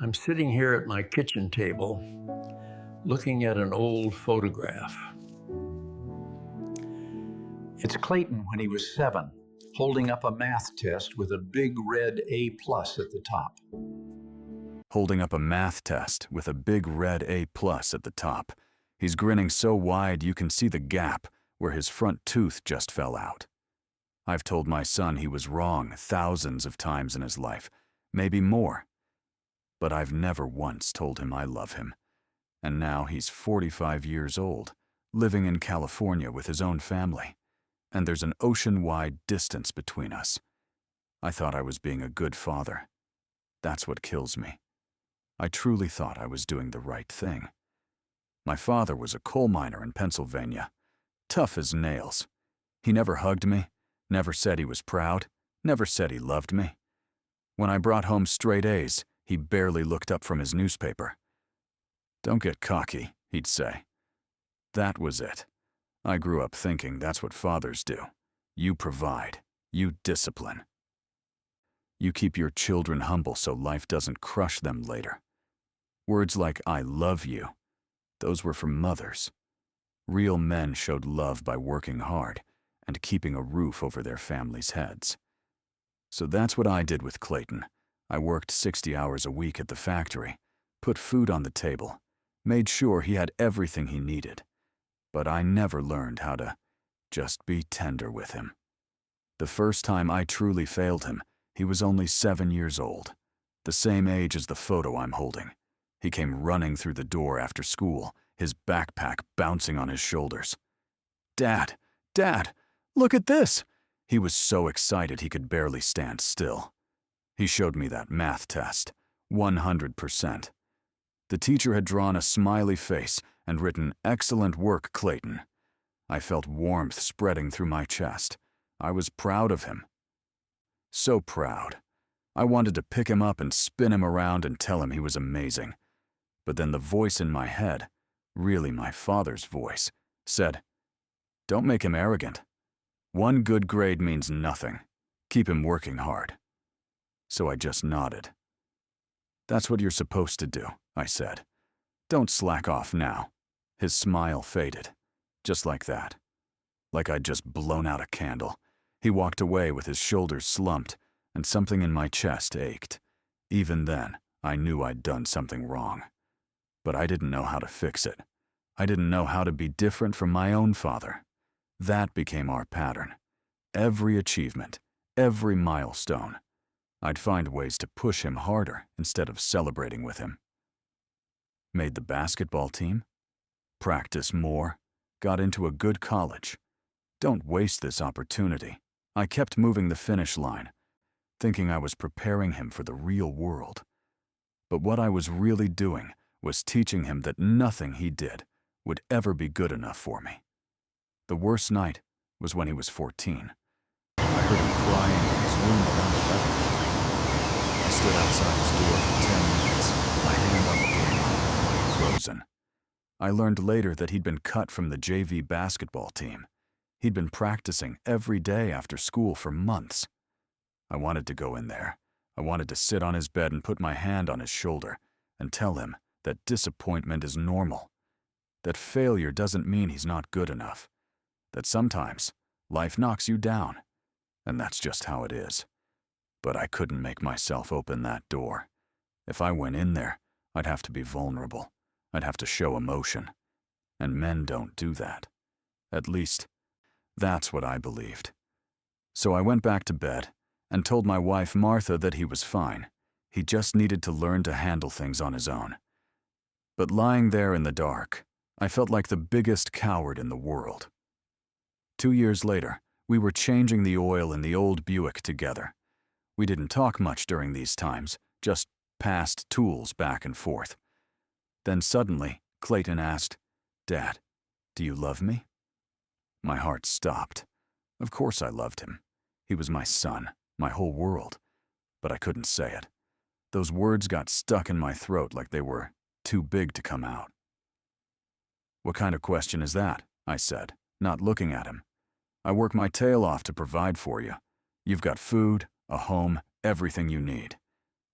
I'm sitting here at my kitchen table looking at an old photograph. It's Clayton when he was 7, holding up a math test with a big red A+ at the top. Holding up a math test with a big red A+ at the top. He's grinning so wide you can see the gap where his front tooth just fell out. I've told my son he was wrong thousands of times in his life, maybe more. But I've never once told him I love him. And now he's 45 years old, living in California with his own family. And there's an ocean-wide distance between us. I thought I was being a good father. That's what kills me. I truly thought I was doing the right thing. My father was a coal miner in Pennsylvania, tough as nails. He never hugged me, never said he was proud, never said he loved me. When I brought home straight A's, he barely looked up from his newspaper. "Don't get cocky," he'd say. That was it. I grew up thinking that's what fathers do. You provide. You discipline. You keep your children humble so life doesn't crush them later. Words like "I love you," those were for mothers. Real men showed love by working hard and keeping a roof over their families' heads. So that's what I did with Clayton. I worked 60 hours a week at the factory, put food on the table, made sure he had everything he needed. But I never learned how to just be tender with him. The first time I truly failed him, he was only 7 years old, the same age as the photo I'm holding. He came running through the door after school, his backpack bouncing on his shoulders. "Dad, Dad, look at this!" He was so excited he could barely stand still. He showed me that math test, 100%. The teacher had drawn a smiley face and written, "Excellent work, Clayton." I felt warmth spreading through my chest. I was proud of him. So proud. I wanted to pick him up and spin him around and tell him he was amazing. But then the voice in my head, really my father's voice, said, "Don't make him arrogant. One good grade means nothing. Keep him working hard." So I just nodded. "That's what you're supposed to do," I said. "Don't slack off now." His smile faded, just like that. Like I'd just blown out a candle. He walked away with his shoulders slumped, and something in my chest ached. Even then, I knew I'd done something wrong. But I didn't know how to fix it. I didn't know how to be different from my own father. That became our pattern. Every achievement, every milestone, I'd find ways to push him harder instead of celebrating with him. Made the basketball team. Practice more. Got into a good college. Don't waste this opportunity. I kept moving the finish line, thinking I was preparing him for the real world. But what I was really doing was teaching him that nothing he did would ever be good enough for me. The worst night was when he was 14. I heard him crying in his room around 11 at night. I stood outside his door for 10 minutes, my hand on the door, frozen. I learned later that he'd been cut from the JV basketball team. He'd been practicing every day after school for months. I wanted to go in there. I wanted to sit on his bed and put my hand on his shoulder and tell him that disappointment is normal, that failure doesn't mean he's not good enough, that sometimes life knocks you down, and that's just how it is. But I couldn't make myself open that door. If I went in there, I'd have to be vulnerable. I'd have to show emotion. And men don't do that. At least, that's what I believed. So I went back to bed and told my wife Martha that he was fine. He just needed to learn to handle things on his own. But lying there in the dark, I felt like the biggest coward in the world. 2 years later, we were changing the oil in the old Buick together. We didn't talk much during these times, just passed tools back and forth. Then suddenly, Clayton asked, "Dad, do you love me?" My heart stopped. Of course I loved him. He was my son, my whole world. But I couldn't say it. Those words got stuck in my throat like they were too big to come out. "What kind of question is that?" I said, not looking at him. "I work my tail off to provide for you. You've got food, a home, everything you need.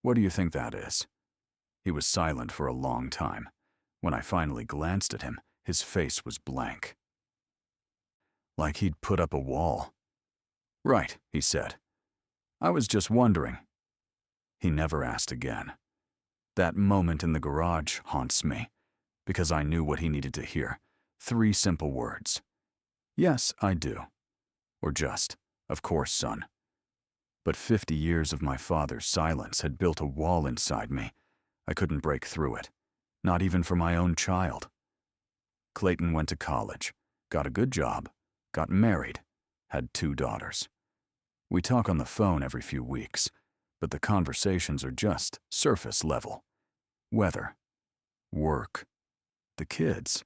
What do you think that is?" He was silent for a long time. When I finally glanced at him, his face was blank. Like he'd put up a wall. "Right," he said. "I was just wondering." He never asked again. That moment in the garage haunts me, because I knew what he needed to hear. 3 simple words. "Yes, I do." Or just, "Of course, son." But 50 years of my father's silence had built a wall inside me. I couldn't break through it, not even for my own child. Clayton went to college, got a good job, got married, had 2 daughters. We talk on the phone every few weeks, but the conversations are just surface level. Weather, work, the kids.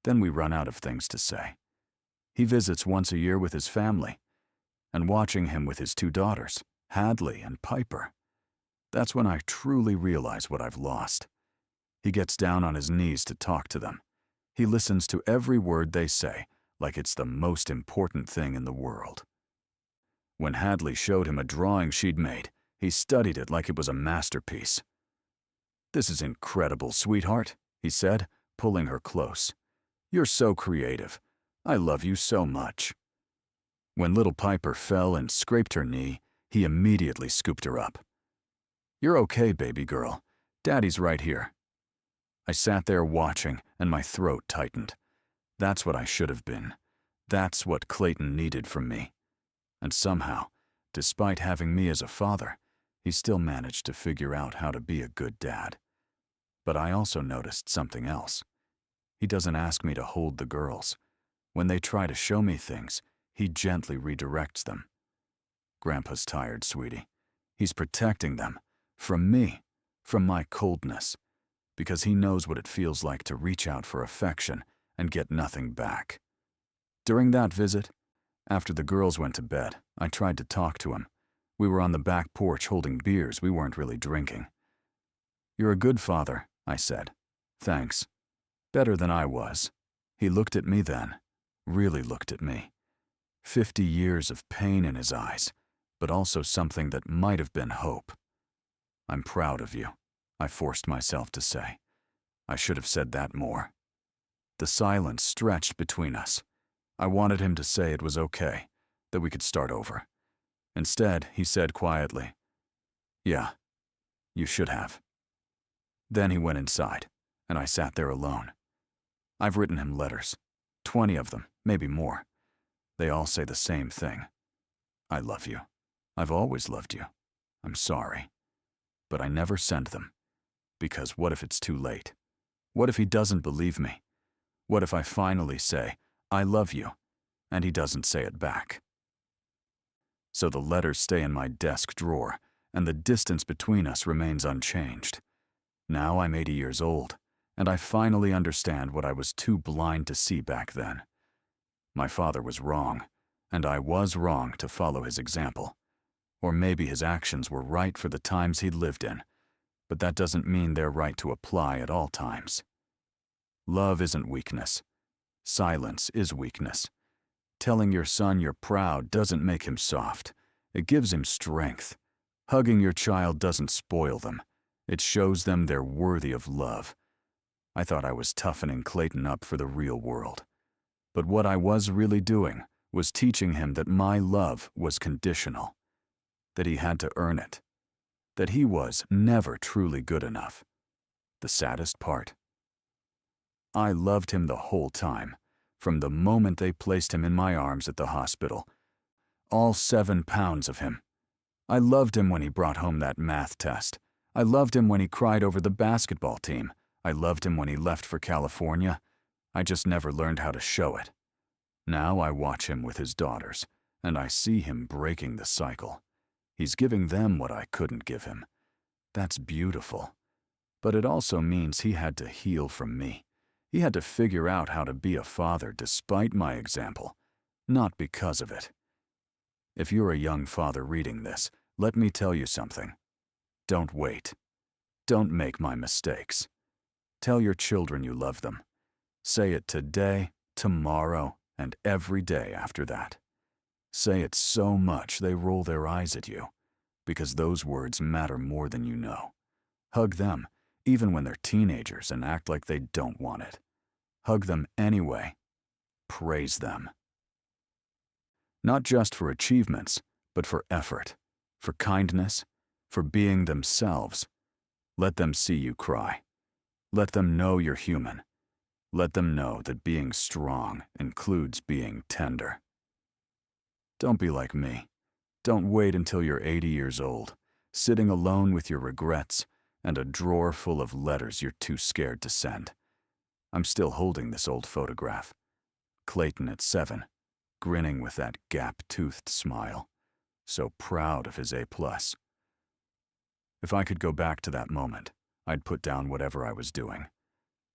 Then we run out of things to say. He visits once a year with his family, and watching him with his 2 daughters, Hadley and Piper, that's when I truly realize what I've lost. He gets down on his knees to talk to them. He listens to every word they say, like it's the most important thing in the world. When Hadley showed him a drawing she'd made, he studied it like it was a masterpiece. "This is incredible, sweetheart," he said, pulling her close. "You're so creative. I love you so much." When little Piper fell and scraped her knee, he immediately scooped her up. "You're okay, baby girl. Daddy's right here." I sat there watching, and my throat tightened. That's what I should have been. That's what Clayton needed from me. And somehow, despite having me as a father, he still managed to figure out how to be a good dad. But I also noticed something else. He doesn't ask me to hold the girls. When they try to show me things, he gently redirects them. "Grandpa's tired, sweetie. He's protecting them. From me. From my coldness. Because he knows what it feels like to reach out for affection and get nothing back." During that visit, after the girls went to bed, I tried to talk to him. We were on the back porch holding beers. We weren't really drinking. "You're a good father," I said. "Thanks. Better than I was." He looked at me then. Really looked at me. 50 years of pain in his eyes, but also something that might have been hope. "I'm proud of you," I forced myself to say. I should have said that more. The silence stretched between us. I wanted him to say it was okay, that we could start over. Instead, he said quietly, "Yeah, you should have." Then he went inside, and I sat there alone. I've written him letters, 20 of them, maybe more. They all say the same thing. "I love you. I've always loved you. I'm sorry." But I never send them, because what if it's too late? What if he doesn't believe me? What if I finally say, "I love you," and he doesn't say it back? So the letters stay in my desk drawer, and the distance between us remains unchanged. Now I'm 80 years old, and I finally understand what I was too blind to see back then. My father was wrong, and I was wrong to follow his example. Or maybe his actions were right for the times he'd lived in, but that doesn't mean they're right to apply at all times. Love isn't weakness. Silence is weakness. Telling your son you're proud doesn't make him soft. It gives him strength. Hugging your child doesn't spoil them. It shows them they're worthy of love. I thought I was toughening Clayton up for the real world. But what I was really doing was teaching him that my love was conditional, that he had to earn it, that he was never truly good enough. The saddest part? I loved him the whole time, from the moment they placed him in my arms at the hospital. All 7 pounds of him. I loved him when he brought home that math test. I loved him when he cried over the basketball team. I loved him when he left for California. I just never learned how to show it. Now I watch him with his daughters, and I see him breaking the cycle. He's giving them what I couldn't give him. That's beautiful. But it also means he had to heal from me. He had to figure out how to be a father despite my example, not because of it. If you're a young father reading this, let me tell you something. Don't wait. Don't make my mistakes. Tell your children you love them. Say it today, tomorrow, and every day after that. Say it so much they roll their eyes at you, because those words matter more than you know. Hug them even when they're teenagers and act like they don't want it. Hug them anyway. Praise them. Not just for achievements, but for effort, for kindness, for being themselves. Let them see you cry. Let them know you're human. Let them know that being strong includes being tender. Don't be like me. Don't wait until you're 80 years old, sitting alone with your regrets and a drawer full of letters you're too scared to send. I'm still holding this old photograph. Clayton at 7, grinning with that gap-toothed smile, so proud of his A+. If I could go back to that moment, I'd put down whatever I was doing.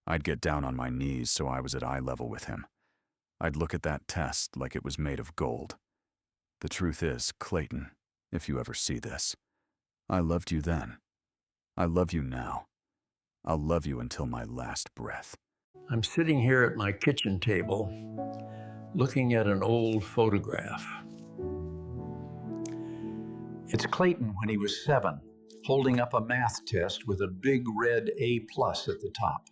I'd get down on my knees so I was at eye level with him. I'd look at that test like it was made of gold. The truth is, Clayton, if you ever see this, I loved you then. I love you now. I'll love you until my last breath. I'm sitting here at my kitchen table, looking at an old photograph. It's Clayton when he was 7, holding up a math test with a big red A+ at the top.